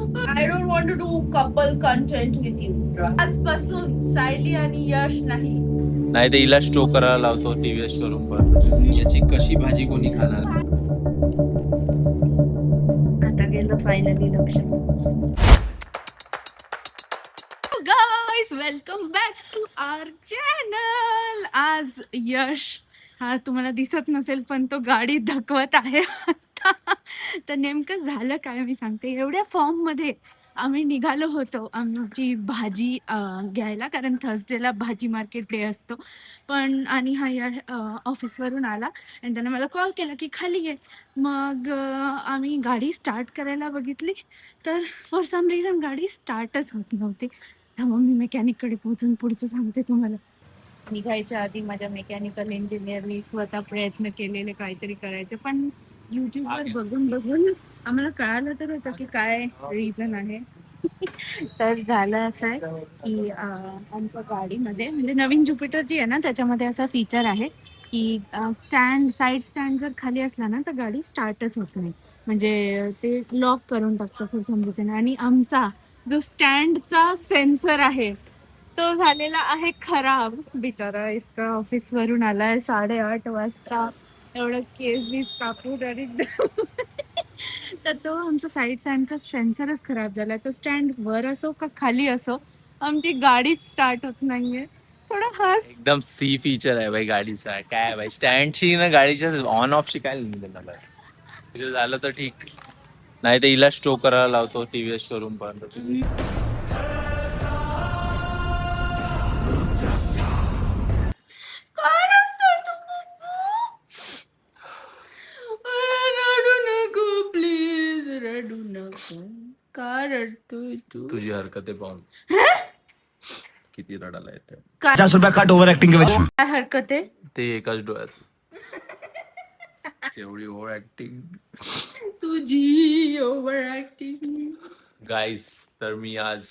I don't want to do couple content with you. आजपासून सायली आणि यश नाही. नाही तर हिला स्टो करायला लावतो टीव्ही शोरूम पर. याची कशी भाजी कोणी खाणार. आता गेलं फायनली लक्ष. Guys welcome back to our channel. आज यश हा तुम्हाला दिसत नसेल पण तो गाडी धकवत आहे आता. तर नेमकं झालं काय मी सांगते. एवढ्या फॉर्म मध्ये आम्ही निघालो होतो आमची भाजी घ्यायला, कारण थर्सडेला भाजी मार्केट डे असतो. पण आणि हा या ऑफिसवरून आला आणि त्याने मला कॉल केला की खाली ये. मग आम्ही गाडी स्टार्ट करायला बघितली तर फॉर सम रिझन गाडी स्टार्टच होत नव्हती. मग मी मेकॅनिककडे पोहोचून पुढचं सांगते तुम्हाला. निघायच्या आधी माझ्या मेकॅनिकल इंजिनियरनी स्वतः प्रयत्न केलेले काहीतरी करायचे, पण युट्यूबवर बघून बघून आम्हाला कळालं तर होतं की काय रिझन आहे. तर झालं असं आहे की आमच्या गाडीमध्ये म्हणजे नवीन ज्युपिटर जी आहे ना त्याच्यामध्ये असा फीचर आहे की साईड स्टँड जर खाली असला ना तर गाडी स्टार्टच होत नाही, म्हणजे ते लॉक करून टाकतं फॉर सम रिझन. आणि आमचा जो स्टँडचा सेन्सर आहे तो झालेला आहे खराब. बिचारा इतका ऑफिस वरून आलाय 8:30 वाजता, एवढं केस बीस कापून आणि तर तो आमचा साईड स्टँडचा सेन्सरच खराब झालाय. तो स्टँड वर असो का खाली असो आमची गाडीच स्टार्ट होत नाहीये. थोडं हस. एकदम सी फीचर आहे भाई गाडीचा. काय भाई स्टँडची ना गाडीच्या ऑन ऑफ शिकायला नाही झालं तर ठीक. नाही तर हिला स्टो करायला लावतो टीव्ही शोरूम पर्यंत. काय रडतोय तू पप्पू? रडू नको प्लीज, रडू नको. का रडतोय तू? तुझी हरकते पाहून किती रडायला येते. 50 रुपया कट ओव्हर ऍक्टिंग के वजह काय हरकत आहे? ते एकाच डोळ्यात एवढी ओव्हर ऍक्टिंग. तुझी ओव्हर ऍक्टिंग. गाईस तर मी आज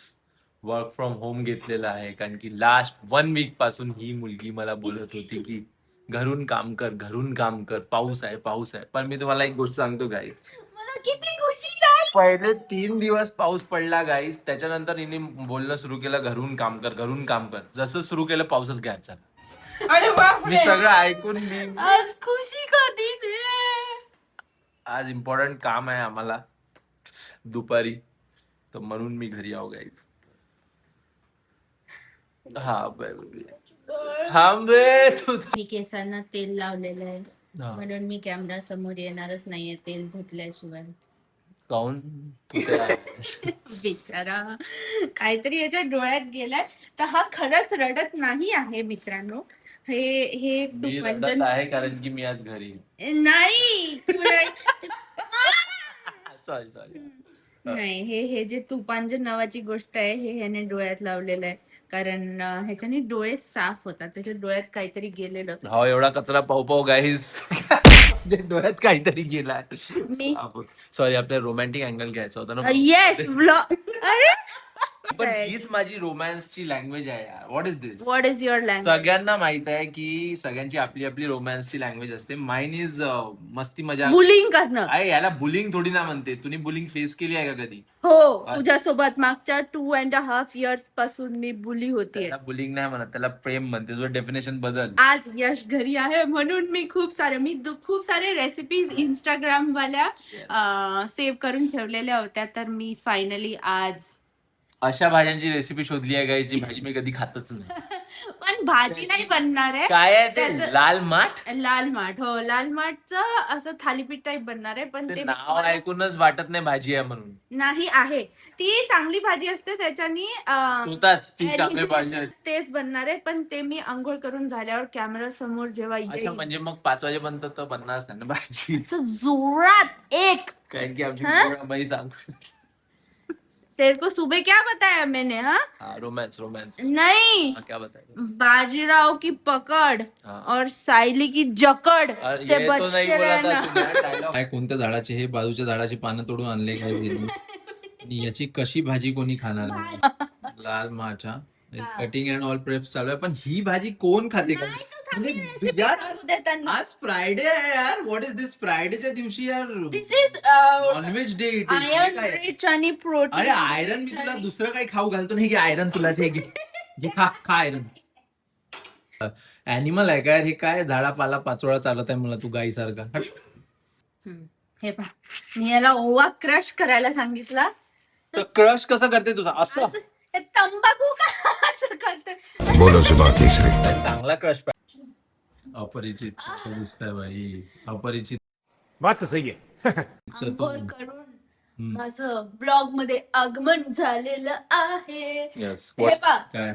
वर्क फ्रॉम होम घेतलेला आहे, कारण की लास्ट 1 वीक पासून ही मुलगी मला बोलत होती की घरून काम कर, घरून काम कर, पाऊस आहे पाऊस आहे. पण मी तुम्हाला एक गोष्ट सांगतो गाईस, मला किती खुशी झाली. पहिले 3 दिवस पाऊस पडला गाईस, त्याच्यानंतर हिने बोलणं सुरू केलं घरून काम कर, घरून काम कर. जसं सुरू केलं पाऊसच गायब झाला. अरे मी बापरे, सगळं ऐकून आज खुशी कधी दे. आज इम्पॉर्टंट काम आहे आम्हाला दुपारी, तर म्हणून मी घरी आहो गाईस. हा थांब रे तू. मी केसांना तेल लावलेलं आहे म्हणून मी कॅमेरा समोर येणारच नाहीये तेल धुतल्याशिवाय. काऊन बिचारा काहीतरी याच्या डोळ्यात गेलाय. तर हा खरंच रडत नाही आहे मित्रांनो. हे हे मी तू रडत पंजन आहे कारण की मी आज घरी. नाही सॉरी सॉरी. नाही, हे जे तुपांजन नावाची गोष्ट आहे हे ह्याने डोळ्यात लावलेलं आहे, कारण ह्याच्याने डोळे साफ होतात. त्याच्या डोळ्यात काहीतरी गेलेलं. हो एवढा कचरा पाहू पाहू गाईस डोळ्यात काहीतरी गेलाय. सॉरी, आपल्या रोमॅन्टिक अँगल घ्यायचा होता ना. Yes blog. अरे पण हीच माझी रोमॅन्सची लँग्वेज आहे यार. What is this? What is your language? सगळ्यांना माहित आहे की सगळ्यांची आपली आपली रोमॅन्सची लँग्वेज असते. माइन इज मस्ती मजा. बुलिंग करणं. आहे याला बुलिंग थोडी ना म्हणते. तुम्ही बुलिंग फेस केली आहे का कधी? हो, तुझ्यासोबत मागच्या 2.5 इयर्स पासून मी बुली होतीये. त्याला बुलिंग नाही म्हणत, त्याला प्रेम म्हणते. तुझं डेफिनेशन बदल. आज यश घरी आहे म्हणून मी खूप सारे रेसिपीज इंस्टाग्राम वाल्या सेव्ह करून ठेवलेल्या होत्या. तर मी फायनली आज अशा भाज्यांची रेसिपी शोधली आहे गाईस जी भाजी मी कधी खातच नाही. पण भाजी नाही बनणार आहे. काय आहे ते? त्याचं- लाल माठ. लाल माठ. हो, लाल माठचं असं थालीपीठ टाईप बनणार आहे. पण ते ते नाव ऐकूनच वाटत नाही भाजी आहे म्हणून. नाही आहे. ती चांगली भाजी असते त्याच्यानी स्वतःच ती चांगली भाजी आहे. तेच बनणार आहे. पण ते मी आंघोळ करून झाल्यावर कॅमेरा समोर जेव्हा अच्छा, येईल म्हणजे मग 5 वाजेपर्यंत तर बनणारच नाही ना भाजी. असं जोरात एक. कारण की आमची हाँ? बाई सांग. तेरे को सुबह क्या बताया मैंने? हाँ रोमॅन्स रोमॅन्स. नहीं, क्या बताया? बाजीराव की पकड़ हाँ. और सायली की जकड़ अरे, से ये तो बच नाही के बोला था रहना. तूने dialogue. काय कोणत्या झाडाचे हे बाजूच्या झाडाची पानं तोडून आणले काय आणि याची कशी भाजी कोणी खाणार? लाल माठा कटिंग अँड ऑल प्रेप्स चालू आहे, पण ही भाजी कोण खाते का? नाही, तू म्हणजे यार आज फ्रायडे आहे यार. व्हॉट इज दिस? फ्रायडेच्या दिवशी यार this is non veg day. It is iron काय? रिच आणि प्रोटीन. अरे आयरन मी तुला दुसरं काही खाऊ घालतो नाही की आयरन तुला ते घे घे, खा खा आयरन. अॅनिमल आहे काय हे? काय झाडापाला पाचोळा चालत आहे मला तू गाईसारखा. हट. हे पहा, मी याला ओवा क्रश करायला सांगितला. तर क्रश कसं करते तुझा? असं असं- हे तंबाखू का असं करते? बोलो जुबा केसरी. चांगला क्रश. अपरिचित दिसतंय बाई. अपरिचित बात तो सही है. आंघोळ करून माझं ब्लॉग मध्ये आगमन झालेलं आहे. Yes. हे पहा, काय?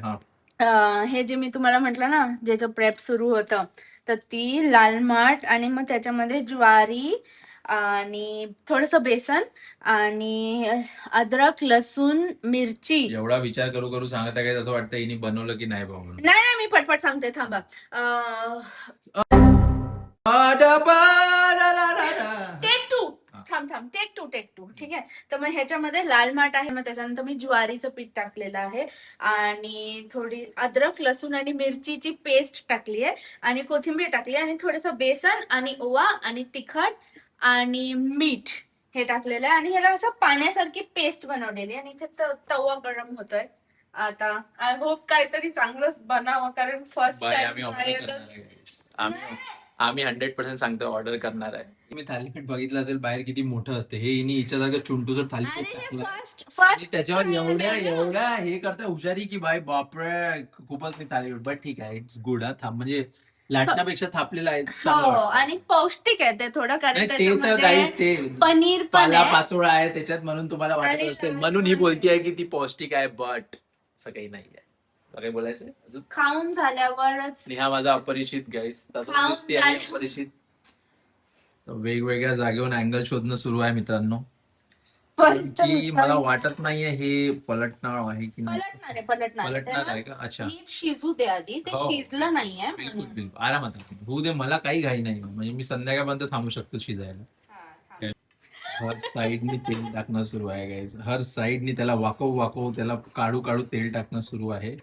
हा हे जे मी तुम्हाला म्हटलं ना, ज्याचं प्रेप सुरू होतं, तर ती लाल माठ आणि मग त्याच्यामध्ये ज्वारी आणि थोडस बेसन आणि अद्रक, लसूण, मिरची. एवढा विचार करू करू सांगत आहे काय? असं वाटतं हिने बनवलं की नाही बाबा. नाही नाही, मी पटपट सांगते, थांबा. Take two. थांब, टेक टू. ठीक आहे. तर मग ह्याच्यामध्ये लाल माठ आहे, मग त्याच्यानंतर मी ज्वारीचं पीठ टाकलेलं आहे आणि थोडी अद्रक, लसूण आणि मिरचीची पेस्ट टाकली आहे आणि कोथिंबीर टाकली आणि थोडंसं बेसन आणि ओवा आणि तिखट आणि मीठ हे टाकलेलं आहे आणि ह्याला असं पाण्यासारखी पेस्ट बनवलेली आहे आणि इथे तवा गरम होतोय. आता आय होप काहीतरी चांगलंच बनावं, कारण फर्स्ट आम्ही 100% सांगतो ऑर्डर करणार आहे. तुम्ही थालीपीठ बघितलं असेल बाहेर किती मोठं असते. हे हिने हिच्यासारखं चुंटूसर थालीपीठ टाकलं आणि त्याच्यावर एवढ्या हे करता हुशारी की बाई बापरे खूपच मी थालीपीठ. बट ठीक आहे, इट्स गुड. हा थांब म्हणजे लाटण्यापेक्षा थापलेला आहे चांगलं हो, वाटतं. आणि पौष्टिक आहे ते थोडं, कारण आणि ते तर त्याच्यामध्ये काहीच ते पनीर पण पाला आहे. पाचोळा आहे त्याच्यात म्हणून तुम्हाला वाटत आणि असेल, म्हणून ही बोलतीये की ती पौष्टिक आहे. बट असं काही नाही आहे. काय बोलायचं अजून? खाऊन झाल्यावरच हा माझा अपरिचित गाईस तसं खाऊन दिसते आणि झालं. अपरिचित. वेगवेगळ्या जागेवरून अँगल शोधणं सुरू आहे मित्रांनो. की मला वाटत नाहीये हे पलटणार आहे की नाही. पलटणार आहे का? अच्छा, नीट शिजू दे आधी, ते हो. शिजलं नाहीये बिलकुल म्हणून. बिलकुल आरामात होऊ दे. मला काही घाई नाही, म्हणजे मी संध्याकाळपर्यंत थांबू शकतो शिजायला. हर साईडनी तेल टाकणं सुरू आहे गाईज. हर साईडनी त्याला वाकवू त्याला काढू तेल टाकणं सुरू आहे.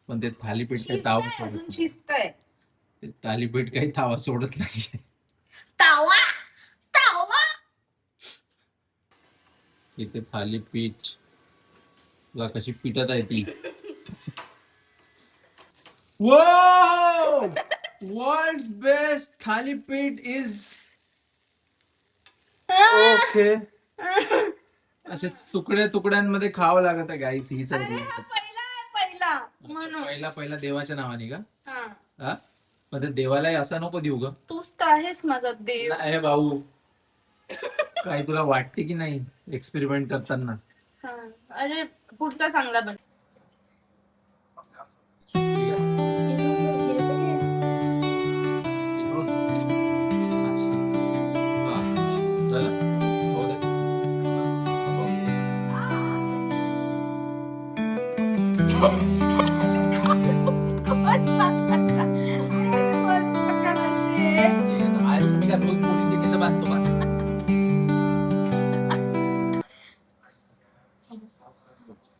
पण ते थालीपीठ काही तावा शिजतंय, सोडत अजून नाही. शिजतंय. ते थालीपीठ काही तावा सोडत नाही. तावा. इथे थालीपीठ तुला कशी पिटत आहे ती. World's best thalipeeth is okay. असे तुकड्यांमध्ये खावं लागत आहे गाईस. हीच अरे हा पहिला म्हणून. पहिला देवाच्या नावाने का? हा. हा मग ते देवालाही असा नको देऊ ग. तूच तर आहेस माझा देव. हे भाऊ काही तुला वाटते की नाही एक्सपेरिमेंट करताना? हा. अरे पुढचा चांगला बन.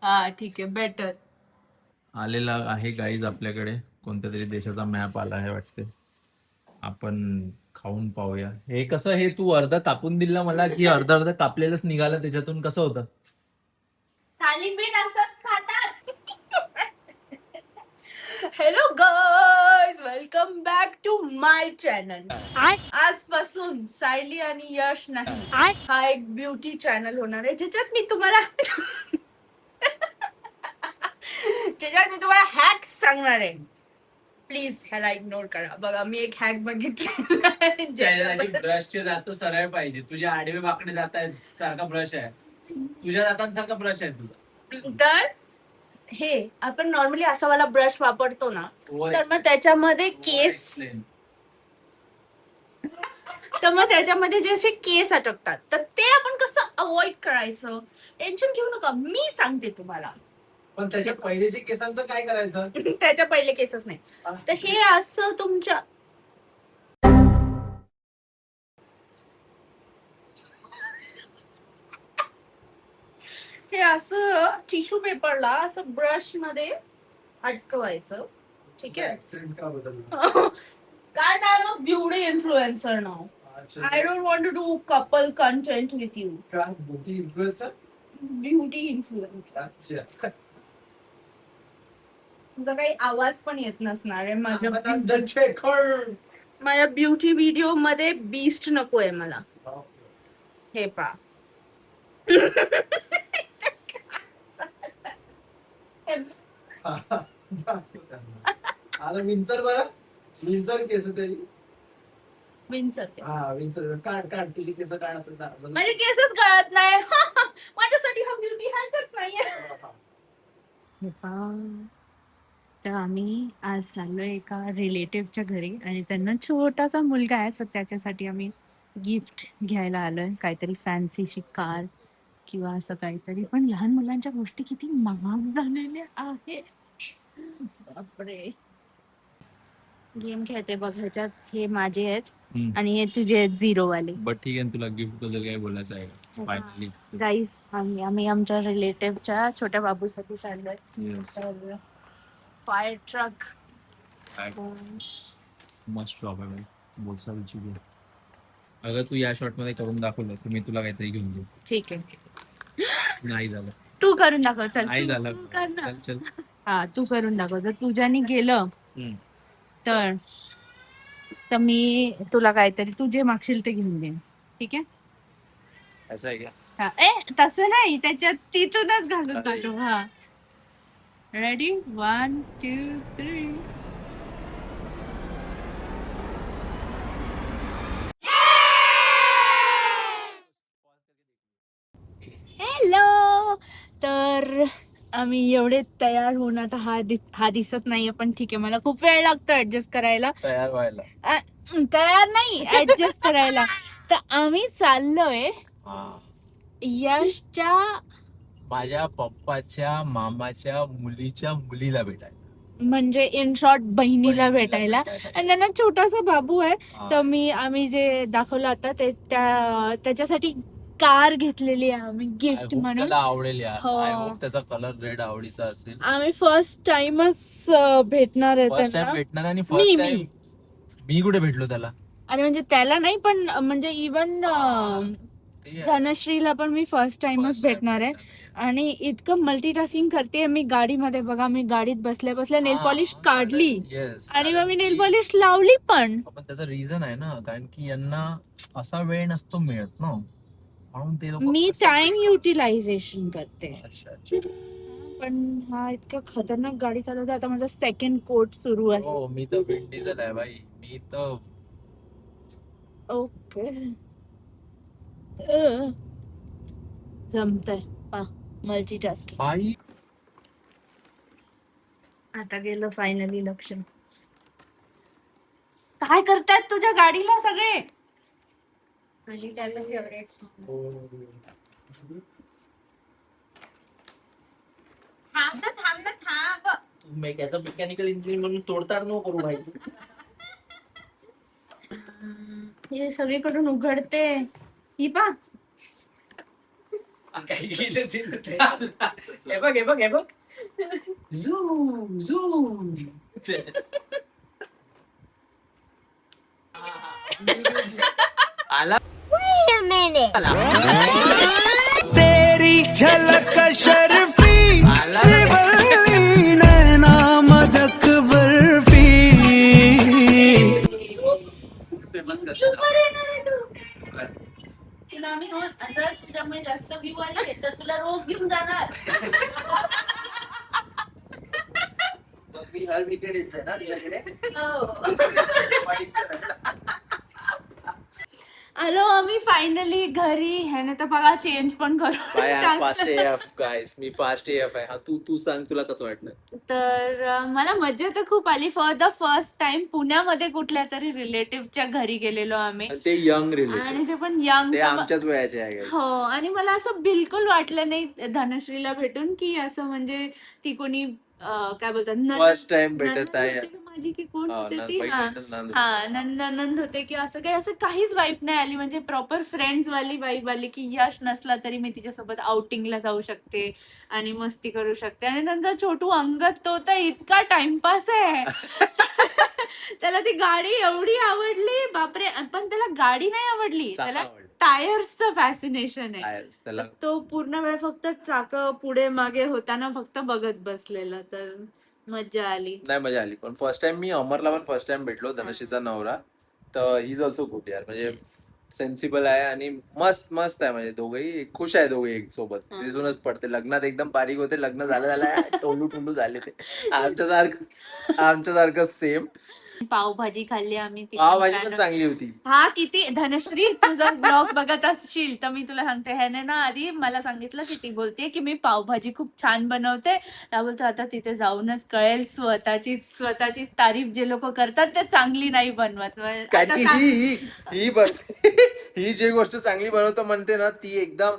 हा ठीक आहे, बेटर. आलेला आहे गाईज आपल्याकडे कोणत्या तरी देशाचा मॅप आला आहे वाटते. आपण खाऊन पाहूया. हे कसं, हे तू अर्ध कापून दिलं मला की अर्ध कापलेलंच निघालं त्याच्यातून? कसं होतं? थालीपीठ असंच खातात. Hello guys, welcome back to my channel. आजपासून सायली आणि यश नाही, हा एक ब्युटी चॅनल होणार आहे ज्याच्यात मी तुम्हाला हॅक्स सांगणार आहे. प्लीज ह्याला इग्नोर करा. बघा, मी एक हॅक बघितलेला ब्रशचे दात सरळ पाहिजे. तुझ्या आडवे वाकडे दात आहेत सारखा ब्रश आहे. तुझ्या दातांसारखा ब्रश आहे तुझा. तर हे आपण नॉर्मली असा वाला ब्रश वापरतो ना, तर मग त्याच्यामध्ये केस, तर मग त्याच्यामध्ये जे असे केस अटकतात, तर ते आपण कसं अवॉइड करायचं? टेन्शन घेऊ नका, मी सांगते तुम्हाला. पण त्याच्या पहिलेच्या केसांचं काय करायचं? त्याच्या पहिले केसच नाही. तर हे असं तुमच्या हे असं टिश्यू पेपरला असं ब्रश मध्ये अटकवायचं. ठीक आहे. कारण I am a beauty influencer now. I don't want to do couple content with you. काय मोठी इन्फ्लुएन्सर? Beauty influencer. अच्छा. तुझा काही आवाज पण येत नसणार आहे आनंद शेखर. माझ्या ब्युटी व्हिडिओ मध्ये बीस्ट नकोय मला. हे पा. आता विंचर बरं, विंचर केस तरी. विंचर. हा विंचर काढ तुझी केस काढ. माझे केसच गळत नाही. माझ्यासाठी हा ब्युटी हॅकच नाहीये. तर आम्ही आज चाललोय एका रिलेटिव्हच्या घरी आणि त्यांना छोटासा मुलगा आहे, तर त्याच्यासाठी आम्ही गिफ्ट घ्यायला आलोय. काहीतरी फॅन्सीची कार किंवा असं काहीतरी. पण लहान मुलांच्या गोष्टी किती महाग झालेल्या आहे. बापरे. गेम खेळते बघ, ह्याच्यात हे माझे आहेत आणि हे तुझे आहेत झिरो वाले. बट ठीक आहे, तुला गिफ्ट बद्दल काय बोलायचं आहे फायनली? गाईस, आम्ही आमच्या रिलेटिव्हच्या छोट्या बाबूसाठी चाललोय. तर फायर ट्रक. मस्त जॉब आहे बोलसा. अगर तू या शॉर्ट मध्ये करून दाखवलं तर मी तुला काहीतरी घेऊन देऊ. ठीक आहे, नाही झालं तू करून दाखव. चल, नाही तू झालं. कर ना. चल हा, तू करून दाखव. जर तुझ्यानी गेलं तर मी तुला काहीतरी तू जे मागशील ते घेऊन देईन. ठीक आहे? असं आहे का? हा. तसं नाही, त्याच्यात तिथूनच घालून टाकू. हा, रेडी? 1 2 3. हॅलो. तर आम्ही एवढे तयार होऊन आता हा दिसत नाहीये, पण ठीक आहे, मला खूप वेळ लागतो ऍडजस्ट करायला. तयार व्हायला. तयार नाही, ऍडजस्ट करायला. तर आम्ही चाललोय यशच्या माझ्या पप्पाच्या मामाच्या मुलीच्या मुलीला भेटायला, म्हणजे इन शॉर्ट बहिणीला भेटायला. आणि त्यांना छोटासा बाबू आहे. तर आम्ही जे दाखवलं आता त्याच्यासाठी कार घेतलेली आहे आम्ही गिफ्ट म्हणून. त्याला आवडेल यार. हो. आय होप त्याचा कलर रेड आवडीचा असेल. आम्ही फर्स्ट टाइमच भेटणार आहे फर्स्ट टाइम त्यांना. भेटणार आणि फर्स्ट टाइम मी कुठे भेटलो त्याला? अरे म्हणजे त्याला नाही, पण म्हणजे इवन धनश्रीला पण मी फर्स्ट टाइमच भेटणार आहे. आणि इतकं मल्टीटास्किंग करते मी गाडीमध्ये. बघा, मी गाडीत बसल्या बसल्या नेल पॉलिश काढली आणि मग मी नेल पॉलिश लावली पण. त्याचं रिझन आहे ना, कारण की यांना असा वेळ नसतो मिळत ना, म्हणून ते लोक. मी टाइम युटिलायझेशन करते. अच्छा. पण हा इतका खतरनाक गाडी चालवतो. आता माझा सेकंड कोट सुरू आहे. हो, मी तर विंड डिझेल आहे भाई. मी तर ओके. जमतंय पा मल्टीटास्किंग. भाई आता गेलं फायनली लक्ष. काय करतायत तुझ्या गाडीला सगळे? माझी त्याला फेवरेट सॉन्ग. थांब. त्याचं मेकॅनिकल इंजिनियर म्हणून तोडताड नको करू भाई. हे सगळीकडून उघडते. ही पा. हे बघ. झूम. आला. तेरी झलक शर्फी श्रीवल्ली नैना मदक बर्फी. तुला आम्ही रोज, जर तुझ्यामुळे जास्त व्ह्यू आले तर तुला रोज घेऊन जाणार. मी हर वीकेंड येते ना तुझ्याकडे. आलो आम्ही फायनली घरी. ह्याने तर बघा चेंज पण करू. गाइस, मी फास्ट एफ आहे. तू सांग, तुला कसं वाटलं? तर मला मजा तर खूप आली. फॉर द फर्स्ट टाइम पुण्यामध्ये कुठल्या तरी रिलेटिव्हच्या घरी गेलेलो आम्ही. ते यंग आणि रिलेटिव्ह, ते पण यंग. ते आमच्याच वयाचे आहे. हो. आणि मला असं बिलकुल वाटलं नाही धनश्रीला भेटून की असं म्हणजे ती कोणी काय बोलतात, फर्स्ट टाइम भेटत आहे. माझी की कोण होते ती. हा, नंद होते की असं काही, असं काहीच वाईब नाही आली. म्हणजे प्रॉपर फ्रेंड्स वाली वाईब आली की यश नसला तरी मी तिच्यासोबत आउटिंगला जाऊ शकते आणि मस्ती करू शकते. आणि त्यांचा छोटू अंगद तो तर इतका टाइमपास आहे. त्याला ती गाडी एवढी आवडली बापरे, पण त्याला गाडी नाही आवडली, चाकं त्याला आवडलं. टायर्सचं फॅसिनेशन आहे. Tires, त्याला तर तो पूर्ण वेळ फक्त चाक पुढे मागे होताना फक्त बघत बसलेला, तर मज्जा आली. नाही मजा आली. पण फर्स्ट टाइम मी अमरला पण फर्स्ट टाइम भेटलो, धनश्रीचा नवरा. तर ही इज ऑल्सो गुड यार, म्हणजे सेन्सिबल आहे आणि मस्त मस्त आहे. म्हणजे दोघेही खुश आहे, दोघे एक सोबत हा. दिसूनच पडते. लग्नात एकदम बारीक होते, लग्न झालं टोलू टोलू झाले ते. आमच्यासारखं सेम. पावभाजी खाल्ली आम्ही ती पावभाजी पण छान. चांगली होती. हा किती धनश्री तुझा ब्लॉग बघत असशील तर मी तुला सांगते, ह्याने ना आधी मला सांगितलं की ती बोलते की मी पावभाजी खूप छान बनवते. त्या बोलतो आता तिथे जाऊनच कळेल, स्वतःची तारीफ जे लोक करतात ते चांगली नाही बनवत. कारण आता की सांग- ही जी गोष्ट चांगली बनवतो म्हणते ना, ती एकदम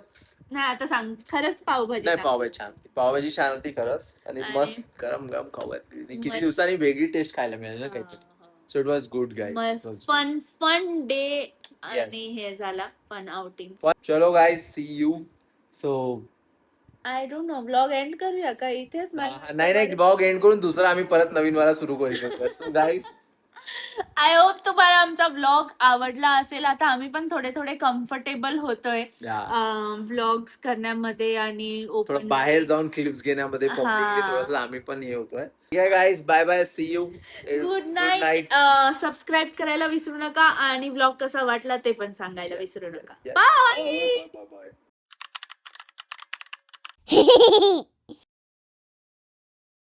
नाही आता सांग खरंच पावभाजी नाही. सांग. पावभाजी छान होती, पावभाजी छान होती खरंच. आणि मस्त गरम गरम खाऊ घातली. किती दिवसांनी वेगळी टेस्ट खायला मिळाली ना काहीतरी. So it was good guys. Fun day आणि हे झाला फन आउटिंग. चलो guys, see you. So I don't know, blog end करूया का इथेच? नाही ब्लॉग एंड करून दुसरा आम्ही परत नवीन वाला सुरू करू शकतो. सो गाईज, आय होप तुम्हाला आमचा ब्लॉग आवडला असेल. आता आम्ही पण थोडे कम्फर्टेबल होतोय व्लॉग्स करण्यामध्ये आणि थोडं ओपन बाहेर जाऊन क्लिप्स घेण्यामध्ये पब्लिकली थोडंसं आम्ही पण हे होतोय. Guys, bye bye, see you. Good night. Subscribe करायला विसरू नका आणि व्लॉग कसा वाटला ते पण सांगायला विसरू नका. बाय. बाय.